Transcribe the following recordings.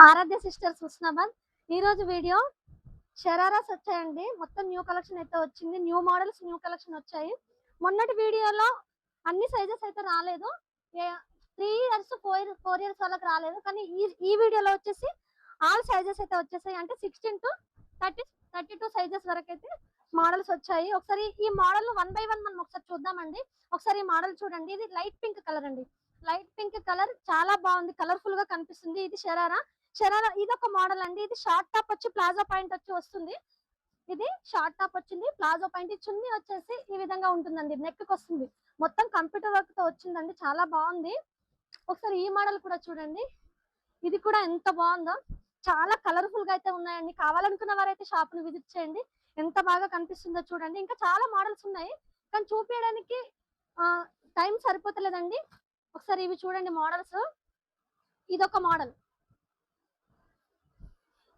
ఆరాధ్య sisters Husnabad. ఈ రోజు video shararas వచ్చాయండి. మొత్తం న్యూ కలెక్షన్ అయితే వచ్చింది. న్యూ మోడల్స్, న్యూ కలెక్షన్ వచ్చాయి. మొన్నటి వీడియోలో అన్ని సైజెస్ అయితే రాలేదు. 3 ఇయర్స్ 4 ఇయర్స్ వాళ్ళకి రాలేదు. కానీ ఈ వీడియోలో వచ్చేసి ఆల్ సైజెస్ అయితే వచ్చేసాయి. అంటే 16 to 32 సైజెస్ వరకు అయితే మోడల్స్ వచ్చాయి. ఒకసారి ఈ మోడల్ 1 by 1 మనం ఒకసారి చూద్దామండి. ఒకసారి ఈ మోడల్ చూడండి. ఇది లైట్ పింక్ కలర్ అండి. లైట్ పింక్ కలర్ చాలా బాగుంది. కలర్ఫుల్ గా కనిపిస్తుంది. ఇది షరారా ఇది ఒక మోడల్ అండి. ఇది షార్ట్ టాప్ వచ్చి ప్లాజో పాయింట్ వచ్చి వస్తుంది. ఇది షార్ట్ టాప్ వచ్చింది, ప్లాజో పాయింట్. చున్నీ వచ్చేసి ఈ విధంగా ఉంటుందండి, నెక్ కి వస్తుంది. మొత్తం కంప్యూటర్ వర్క్ తో వచ్చిందండి, చాలా బాగుంది. ఒకసారి ఈ మోడల్ కూడా చూడండి. ఇది కూడా ఎంత బాగుందో, చాలా కలర్ఫుల్ గా అయితే ఉన్నాయండి. కావాలనుకున్న వారైతే షాప్ ని విజిట్ చేయండి. ఎంత బాగా కనిపిస్తుందో చూడండి. ఇంకా చాలా మోడల్స్ ఉన్నాయి, కానీ చూపించడానికి టైం సరిపోతలేదండి. ఒకసారి ఇవి చూడండి మోడల్స్. ఇదొక మోడల్,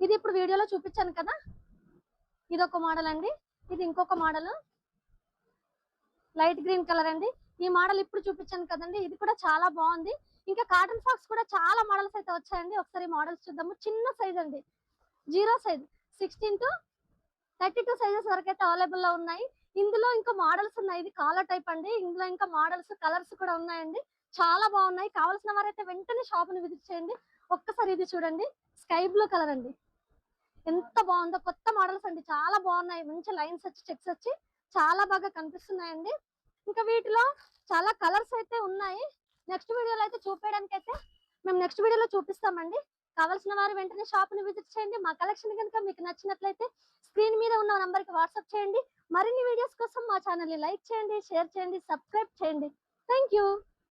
ఇది ఇప్పుడు వీడియోలో చూపించాను కదా, ఇదొక మోడల్ అండి. ఇది ఇంకొక మోడల్, లైట్ గ్రీన్ కలర్ అండి. ఈ మోడల్ ఇప్పుడు చూపించాను కదండి, ఇది కూడా చాలా బాగుంది. ఇంకా కాటన్ ఫ్రాక్స్ కూడా చాలా మోడల్స్ అయితే వచ్చాయండి. ఒకసారి మోడల్స్ చూద్దాము. చిన్న సైజ్ అండి, 0 సైజ్, 16 to 32 సైజెస్ వరకు అయితే అవైలబుల్ లో ఉన్నాయి. ఇందులో ఇంకా మోడల్స్ ఉన్నాయి. ఇది కాలర్ టైప్ అండి. ఇందులో ఇంకా మోడల్స్, కలర్స్ కూడా ఉన్నాయండి. చాలా బాగున్నాయి. కావాల్సిన వారైతే వెంటనే షాప్ ని విజిట్ చేయండి. ఒక్కసారి ఇది చూడండి, స్కై బ్లూ కలర్ అండి. ఎంత బాగుందో, కొత్త మోడల్స్ అండి, చాలా బాగున్నాయి. మంచి లైన్స్ వచ్చి, చెక్స్ వచ్చి చాలా బాగా కనిపిస్తున్నాయండి. ఇంకా వీటిలో చాలా కలర్స్ అయితే ఉన్నాయి. నెక్స్ట్ వీడియోలో అయితే చూపించడానికి అయితే మేము నెక్స్ట్ వీడియోలో చూపిస్తామండి. కావాల్సిన వారు వెంటనే షాప్ ని విజిట్ చేయండి. మా కలెక్షన్ కనుక మీకు నచ్చినట్లయితే స్క్రీన్ మీద ఉన్న నంబర్ కి వాట్సాప్ చేయండి. మరిన్ని వీడియోస్ కోసం మా ఛానల్ ని లైక్ చేయండి, షేర్ చేయండి, సబ్స్క్రైబ్ చేయండి. Thank you.